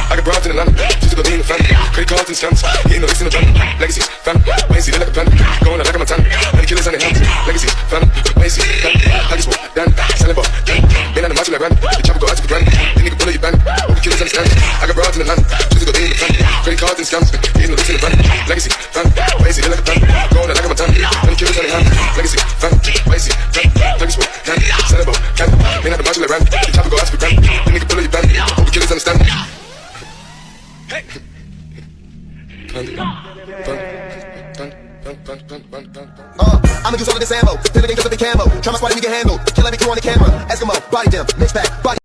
I got broads in Atlanta, just to go lean the family. Credit cards and scams, hitting the licks in the van. Legacies, family, wait see, they like a plan. Going out like a Montana, many killers on their hands. Legacies, family, wait see, family. Huggies, whoa, Dan, selling ball, Dan. Been on the macho like Randy, the chopper go out to the grand. Then you can pull up your band, all the killers understand. I got broads in Atlanta, just to go lean the family. Credit cards and scams, hitting the licks in the van. Legacy, family, wait see, they like a plan. Going out like a Montana, many killers on their hands. Legacy, family, wait see, family. Huggies, whoa, Dan, selling ball, Dan. Been on the macho like Randy, the chopper go out to the grand. Then you can pull up your band, all the killers understand. I'ma use all of this ammo, till the game up in camo. Try my spot and you can handle. Kill every crew on the camera. Eskimo, body them, mix pack, body.